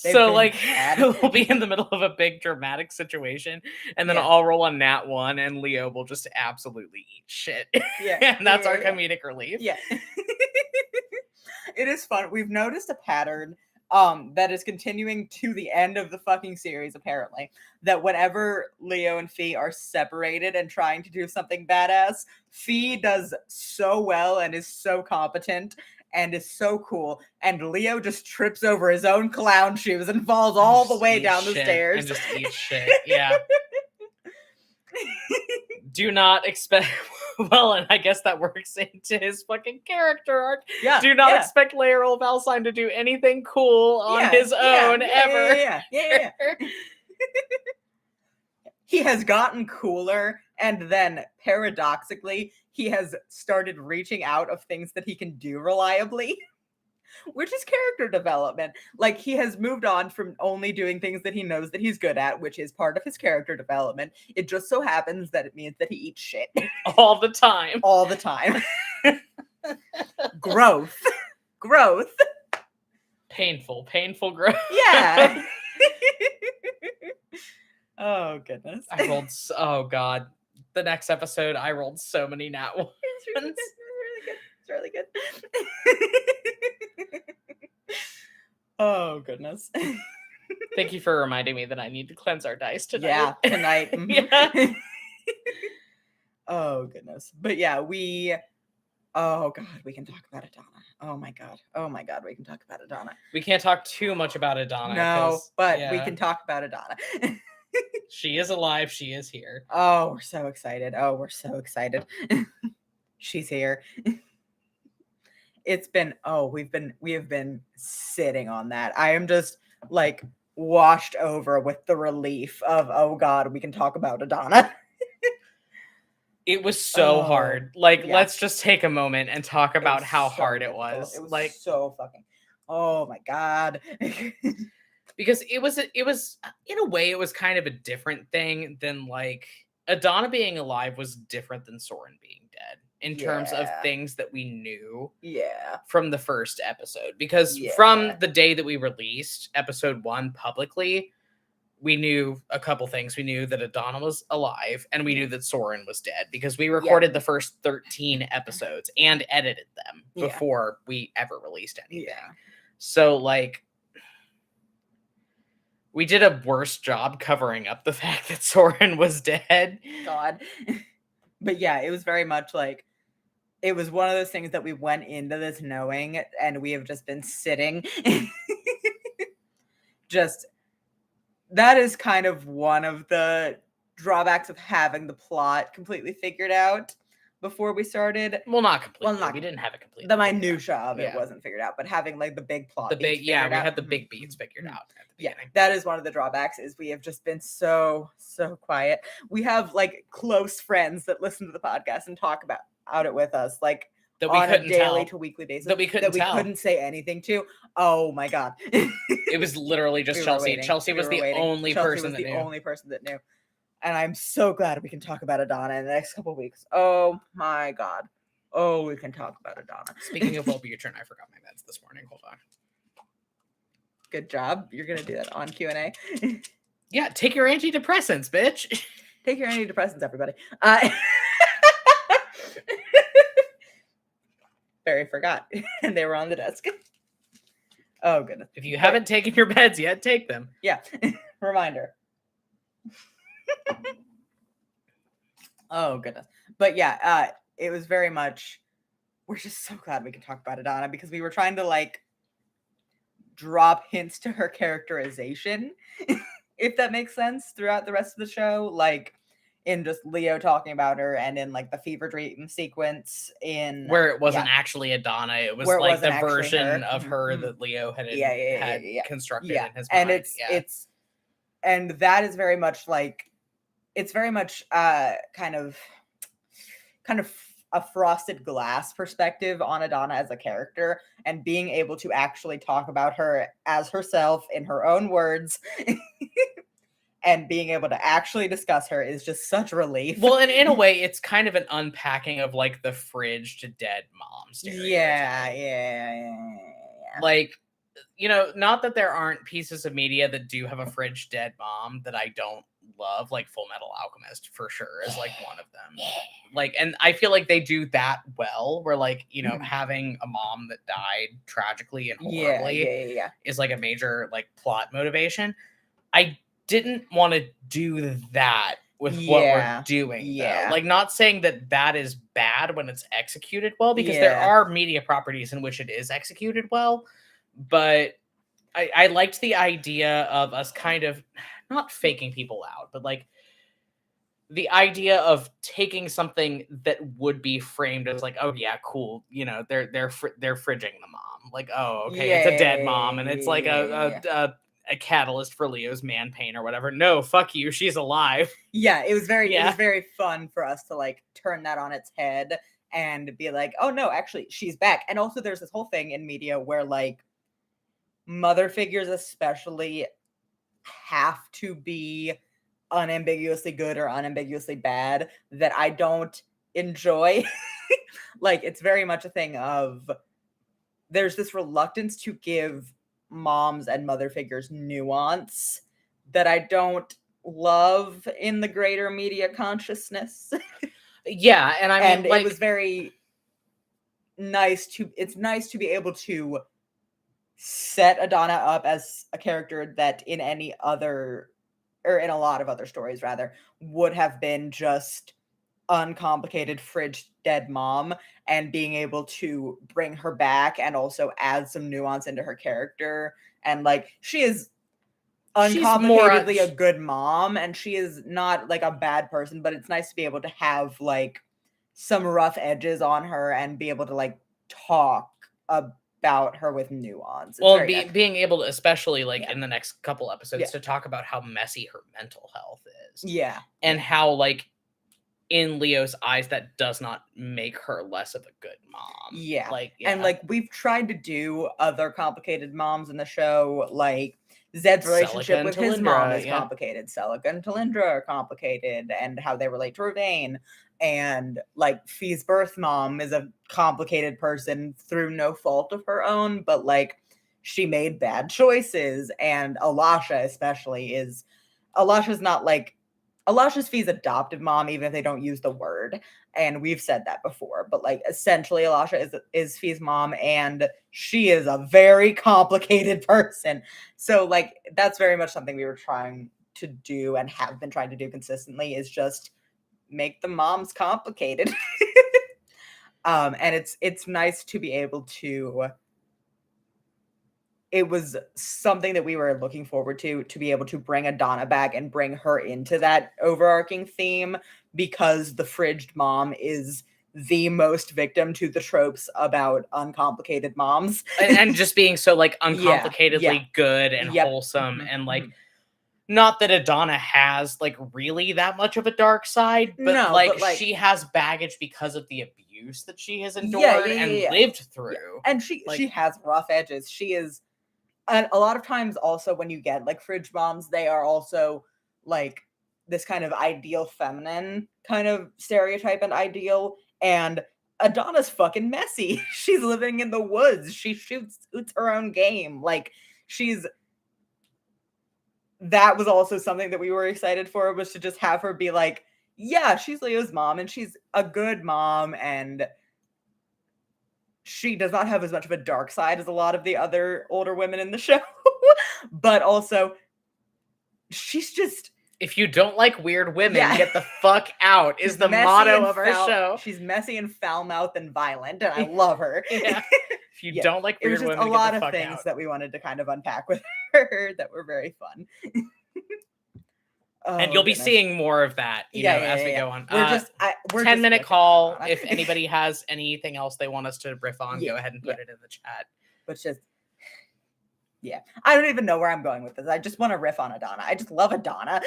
They've So been like bad. we'll be in the middle of a big dramatic situation and then Yeah. I'll roll on nat 1 and Leo will just absolutely eat shit. Yeah. And that's our Yeah. comedic relief. Yeah. It is fun. We've noticed a pattern that is continuing to the end of the fucking series, apparently. That whenever Leo and Fee are separated and trying to do something badass, Fee does so well and is so competent and is so cool. And Leo just trips over his own clown shoes and falls all the Just way eat down the shit stairs. and just eat shit. Yeah. Do not expect well, and I guess that works into his fucking character arc. Yeah. Do not yeah. expect Laeral Valsine to do anything cool on his own ever. Yeah. He has gotten cooler, and then paradoxically, he has started reaching out of things that he can do reliably, which is character development. Like, he has moved on from only doing things that he knows that he's good at, which is part of his character development. It just so happens that it means that he eats shit All the time. all the time. Growth. Painful growth. Yeah. Oh goodness. I rolled oh god. The next episode I rolled so many nat ones. It's really good. Oh goodness. Thank you for reminding me that I need to cleanse our dice tonight. Yeah, tonight. Mhm. Yeah. Oh goodness. But yeah, oh god, we can talk about Adana. Oh my god, we can talk about Adana. We can't talk too much about Adana. No, but we yeah, can talk about Adana. she is alive. She is here. Oh, we're so excited. She's here. It's been we have been sitting on that. I am just like washed over with the relief of, oh god, we can talk about Adana. It was so Oh, hard. Like, yeah. let's just take a moment and talk It about was how so hard it difficult. was. It was Like, so fucking. Oh my god. because it was in a way it was kind of a different thing than like Adana being alive was different than Soren being dead in terms of Yeah. things that we knew Yeah. from the first episode. Because Yeah. from the day that we released episode 1 publicly, we knew a couple things. We knew that Adana was alive, and we Yeah. knew that Soren was dead because we recorded the first 13 episodes and edited them Yeah. before we ever released anything. Yeah. So, like, we did a worse job covering up the fact that Soren was dead. God. But yeah, it was very much like, it was one of those things that we went into this knowing, and we have just been sitting. Just, that is kind of one of the drawbacks of having the plot completely figured out before we started. Well, not completely. Well, not we didn't have it completely. The figured out. minutia of it Yeah. wasn't figured out, but having like the big plot. The big, beats yeah, figured we out. had the big beats figured out at the Yeah, beginning. that is one of the drawbacks, is we have just been so quiet. We have like close friends that listen to the podcast and talk about it with us, like That we on a couldn't daily tell. to weekly basis. That we couldn't tell. Couldn't say anything to. Oh my God. It was literally just We were Chelsea. waiting. Chelsea We was were the waiting. only Chelsea person was that the knew. only person that knew. And I'm so glad we can talk about Adana in the next couple of weeks. Oh my God. Oh, we can talk about Adana. Speaking of Wellbutrin, I forgot my meds this morning. Hold on. Good job. You're gonna do that on Q&A. Yeah, take your antidepressants, bitch. Take your antidepressants, everybody. Barry forgot, and they were on the desk. Oh goodness. If you haven't taken your meds yet, take them. Yeah. Reminder. Oh goodness. But yeah, it was very much, we're just so glad we can talk about Adana, because we were trying to like drop hints to her characterization, if that makes sense, throughout the rest of the show, like in just Leo talking about her, and in like the fever dream sequence in where it wasn't actually Adana, it was like the version of her that Leo had constructed in his mind. And it's and that is very much like, it's very much kind of a frosted glass perspective on Adana as a character, and being able to actually talk about her as herself in her own words and being able to actually discuss her is just such relief. Well, and in a way, it's kind of an unpacking of like the fridge to dead mom stereotype. Yeah. Like, you know, not that there aren't pieces of media that do have a fridge dead mom that I don't love, like Full Metal Alchemist for sure is like one of them. Like, and I feel like they do that well, where like, you know, having a mom that died tragically and horribly is like a major like plot motivation. I didn't want to do that with what we're doing. Though. Like, not saying that is bad when it's executed well, because there are media properties in which it is executed well, but I liked the idea of us kind of not faking people out, but like the idea of taking something that would be framed as like, oh yeah, cool, you know, they're fridging the mom, like, oh okay, it's a dead mom, and it's like a catalyst for Leo's man pain or whatever. No, fuck you, she's alive. Yeah, it was very fun for us to like turn that on its head and be like, oh no, actually she's back. And also there's this whole thing in media where like mother figures especially have to be unambiguously good or unambiguously bad that I don't enjoy. Like, it's very much a thing of, there's this reluctance to give moms and mother figures nuance that I don't love in the greater media consciousness. Yeah, and I mean, and like, it was very nice to be able to set Adana up as a character that in any other, or in a lot of other stories rather, would have been just uncomplicated fridge dead mom, and being able to bring her back and also add some nuance into her character. And like, she is uncomplicatedly a good mom, and she is not like a bad person, but it's nice to be able to have like some rough edges on her and be able to like talk about her with nuance. Well, being able to, especially like in the next couple episodes, to talk about how messy her mental health is. Yeah. And how like in Leo's eyes that does not make her less of a good mom. Yeah. Like, and like, we've tried to do other complicated moms in the show, like Zed's relationship with his mom is complicated. Celica and Talindra are complicated, and how they relate to Ravane. And like, Fee's birth mom is a complicated person through no fault of her own, but like, she made bad choices. And Alasha especially is Alasha's not like Alasha's Fee's adoptive mom, even if they don't use the word. And we've said that before, but like essentially Alasha is Fee's mom, and she is a very complicated person. So like that's very much something we were trying to do and have been trying to do consistently, is just make the moms complicated. And it's nice to be able to, it was something that we were looking forward to be able to bring Adana back and bring her into that overarching theme, because the fridged mom is the most victim to the tropes about uncomplicated moms. And just being so like Yeah, uncomplicatedly yeah. good and Yep. wholesome, Mhm, and like mhm. not that Adana has like really that much of a dark side, but No, like but like she has baggage because of the abuse that she has yeah, endured yeah, yeah, and yeah. lived Yeah. through. And she Like has rough edges. She is, and a lot of times also when you get like fridge moms, they are also like this kind of ideal feminine kind of stereotype and ideal. And Adana's fucking messy. She's living in the woods. She shoots her own game. Like she's, that was also something that we were excited for, was to just have her be like, yeah, she's Leo's mom and she's a good mom, and she does not have as much of a dark side as a lot of the other older women in the show. But also she's just, if you don't like weird women, yeah, get the fuck out is she's the messy motto and of our foul. show. She's messy and foul-mouthed and violent, and I love her. Yeah. If you Yeah, don't like it was weird just a women, get lot the of fuck things out. that we wanted to kind of unpack with her that were very fun. And Oh, you'll be goodness. seeing more of that, you Yeah, know, yeah, as yeah, we yeah. go on. We're 10-minute just call. Adana. If anybody has anything else they want us to riff on, Yeah, go ahead and yeah. put it in the chat. But just, yeah, I don't even know where I'm going with this. I just want to riff on Adana. I just love Adana.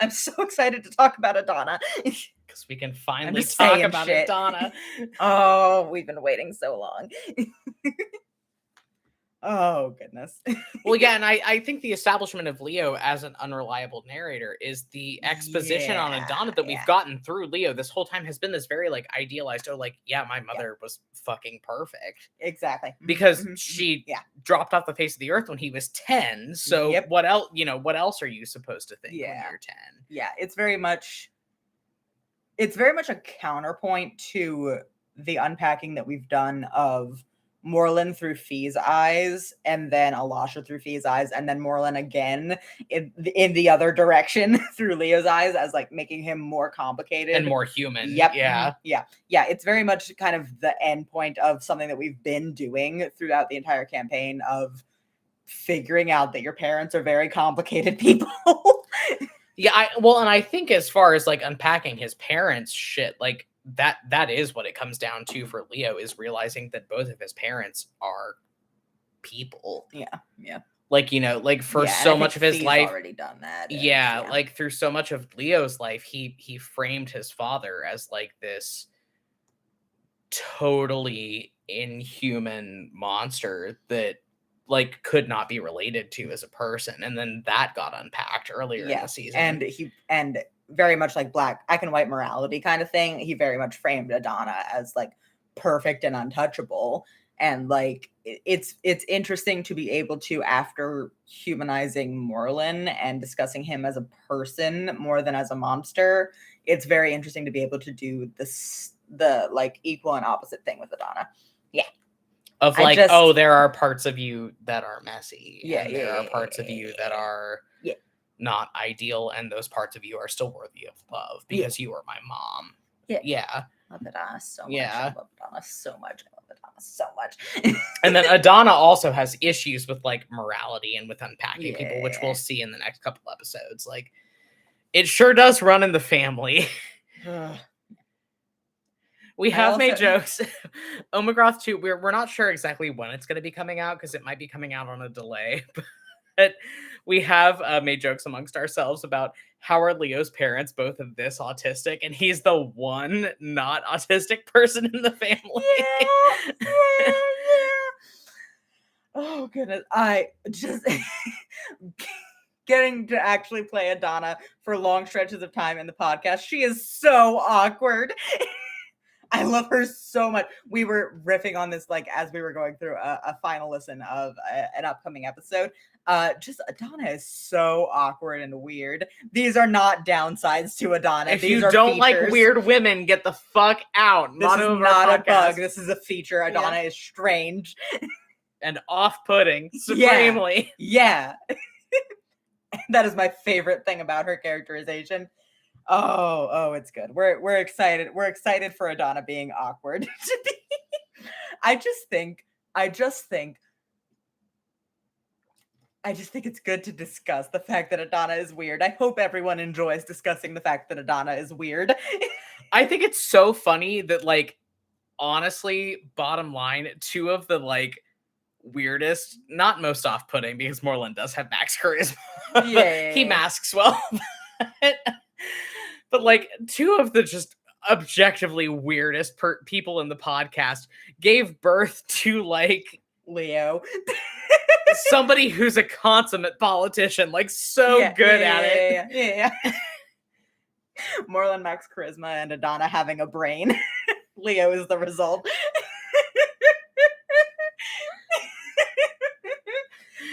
I'm so excited to talk about Adana. Because we can finally just talk saying about shit. Adana. Oh, we've been waiting so long. Oh, goodness. Well, yeah, and I think the establishment of Leo as an unreliable narrator is the exposition on Adana that we've Yeah. gotten through Leo this whole time has been this very like idealized, oh, like, yeah, my mother was fucking perfect. Exactly. Mhm, Because mhm, mhm. she Yeah. dropped off the face of the earth when he was 10. So Yep. what else, what else are you supposed to think when Yeah. you're 10? Yeah, it's very much a counterpoint to the unpacking that we've done of Moreland through Fee's eyes, and then Alasha through Fee's eyes, and then Moreland again in the other direction through Leo's eyes, as like making him more complicated And more human. Yep. Yeah. Yeah. Yeah. It's very much kind of the end point of something that we've been doing throughout the entire campaign, of figuring out that your parents are very complicated people. Yeah, and I think as far as like unpacking his parents shit, like that is what it comes down to for Leo, is realizing that both of his parents are people. Yeah. Yeah. Like, like for Yeah, and so I much think of his Fee's life. already done that. And, Yeah, like through so much of Leo's life, he framed his father as like this totally inhuman monster that like could not be related to as a person, and then that got unpacked earlier in the season. And very much like black and white morality kind of thing. He very much framed Adana as like perfect and untouchable. And like it's interesting to be able to, after humanizing Moreland and discussing him as a person more than as a monster, it's very interesting to be able to do the like equal and opposite thing with Adana. Yeah. Of like, oh, there are parts of you that are messy. Yeah, and there are parts of you that are not ideal, and those parts of you are still worthy of love because you are my mom. Yeah. I love Adana so much. Yeah. I love Adana so much. I love Adana so much. And then Adana also has issues with like morality and with unpacking people, which we'll see in the next couple episodes. Like, it sure does run in the family. We have made jokes. Omegroth 2, we're not sure exactly when it's going to be coming out, because it might be coming out on a delay. But we have made jokes amongst ourselves about how are Leo's parents both of this autistic, and he's the one not autistic person in the family. Yeah. Oh, goodness. I just... getting to actually play Adana for long stretches of time in the podcast, she is so awkward. I love her so much. We were riffing on this like as we were going through a final listen of an upcoming episode. Just Adana is so awkward and weird. These are not downsides to Adana. If These you are don't like features. weird women, get the fuck out. This Motto is of our not a podcast. bug. This is a feature. Adana is strange. And off-putting supremely. Yeah. That is my favorite thing about her characterization. Oh, it's good. We're excited. We're excited for Adana being awkward. I just think it's good to discuss the fact that Adana is weird. I hope everyone enjoys discussing the fact that Adana is weird. I think it's so funny that, like, honestly, bottom line, two of the, like, weirdest, not most off-putting, because Moreland does have max charisma. Yeah. He masks well. But, like, two of the just objectively weirdest people in the podcast gave birth to, like, Leo. somebody who's a consummate politician, like, so good at it. Yeah. Moreland max charisma and Adana having a brain. Leo is the result.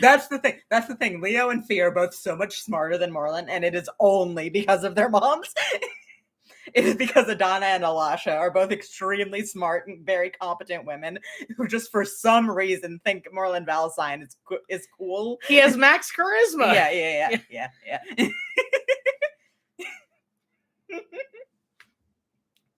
That's the thing. Leo and Fee are both so much smarter than Moreland, and it is only because of their moms. It is because Adana and Alasha are both extremely smart and very competent women who just for some reason think Moreland Valentine is cool. He has max charisma. Yeah.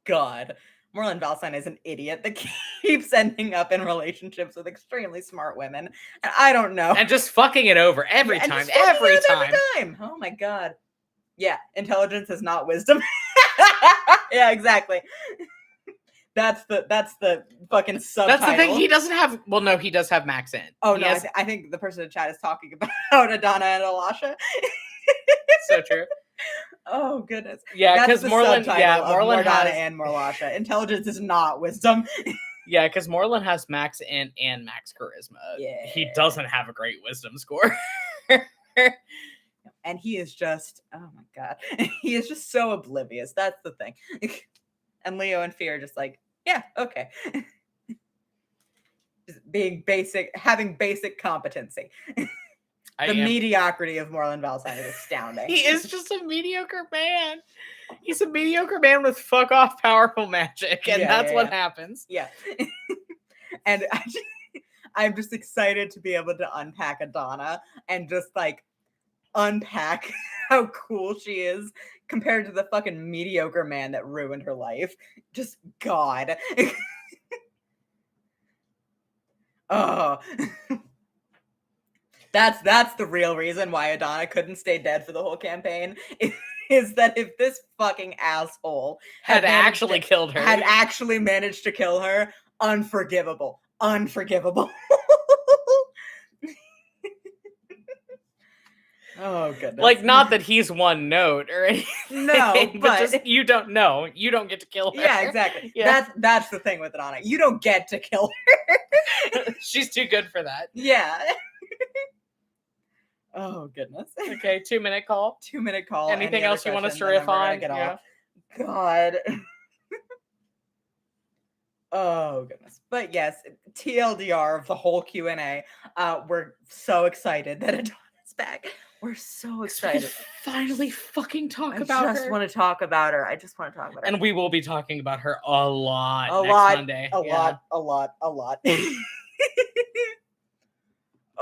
God. Moreland Valentine is an idiot that keeps ending up in relationships with extremely smart women. And I don't know. And just fucking it over every time. Every time. Oh my God. Yeah. Intelligence is not wisdom. Yeah, exactly. That's the fucking subtitle. That's the thing. He doesn't have. Well, no, he does have max in. Oh no, I think the person in chat is talking about Adana and Alasha. So true. Oh goodness. Yeah, because Moreland. Yeah, Moreland Adana has and Morlasha. Intelligence is not wisdom. Yeah, because Moreland has max in and max charisma. Yeah. He doesn't have a great wisdom score. And he is just, oh my God, he is just so oblivious. That's the thing. And Leo and Fee are just like, yeah, okay. Just being basic, having basic competency. The mediocrity of Moreland Valentine is astounding. He is just a mediocre man. He's a mediocre man with fuck off powerful magic, and that's what happens. Yeah. And I'm just excited to be able to unpack Adana and just like unpack how cool she is compared to the fucking mediocre man that ruined her life. Just God. Oh. That's the real reason why Adana couldn't stay dead for the whole campaign. Is that if this fucking asshole had actually killed her, had actually managed to kill her, unforgivable. Oh goodness. Like, not that he's one note or anything. No, but just you don't know. You don't get to kill her. Yeah, exactly. Yeah. That's the thing with Adana. You don't get to kill her. She's too good for that. Yeah. Oh goodness. Okay, 2-minute call. 2-minute call. Anything else you want us to riff on? Yeah. God. Oh goodness. But yes, TLDR of the whole Q&A. We're so excited that Adana's back. We're so excited. Finally fucking talk about her. I just want to talk about her. And we will be talking about her a lot Monday. A lot.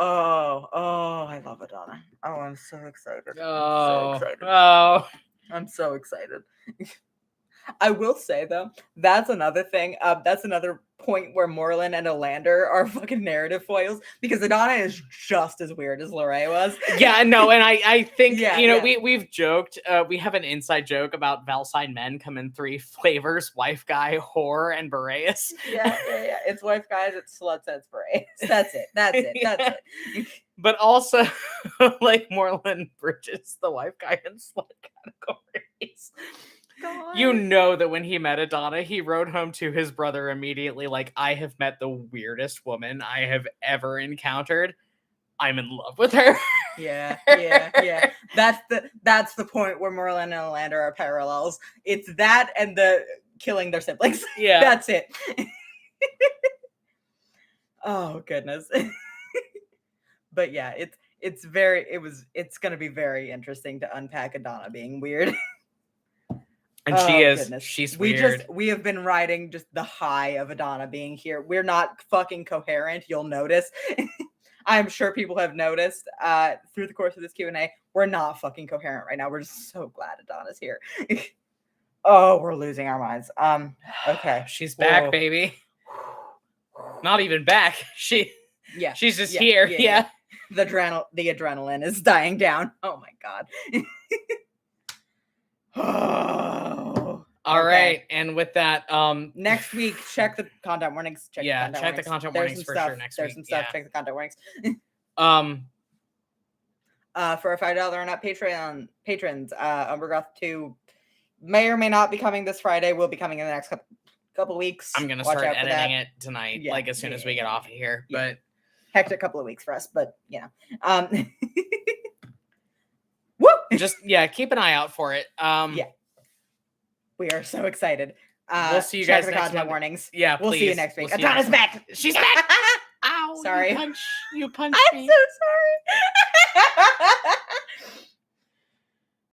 Oh, I love Adana. Oh, I'm so excited. I'm so excited. I will say though, that's another thing. That's another point where Moreland and Olander are fucking narrative foils because Adana is just as weird as Lorraine was. Yeah, no, and I think we've joked. We have an inside joke about Valsine men come in 3 flavors: wife guy, whore, and Boreas. Yeah. It's wife guys, it's sluts, it's Boreas. That's it. But also, like Moreland bridges the wife guy and slut categories. God. You know that when he met Adana, he wrote home to his brother immediately, like, I have met the weirdest woman I have ever encountered. I'm in love with her. Yeah. That's the point where Moreland and Olander are parallels. It's that and the killing their siblings. Yeah. That's it. Oh goodness. But yeah, it's gonna be very interesting to unpack Adana being weird. And Goodness. she's weird. We have been riding just the high of Adana being here. We're not fucking coherent, you'll notice. I'm sure people have noticed through the course of this Q&A, we're not fucking coherent right now. We're just so glad Adana's here. Oh, we're losing our minds. Okay. She's back, Whoa. baby. Not even back. She's just here. Yeah. The adrenaline is dying down. Oh my god. Oh. All right, and with that, next week, check the content warnings. Check the content warnings for sure next week. There's some stuff. Check the content warnings. For a $5 and up patrons, Umbergoth 2 may or may not be coming this Friday. Will be coming in the next couple weeks. I'm gonna start editing it tonight, like as soon as we get off of here. Yeah. But hectic couple of weeks for us, but woo! Just keep an eye out for it. We are so excited. We'll see you guys the next content Monday. warnings. Yeah, we'll see you next week. Adana's back. She's back. Ow! Sorry. You punched I'm me. so sorry.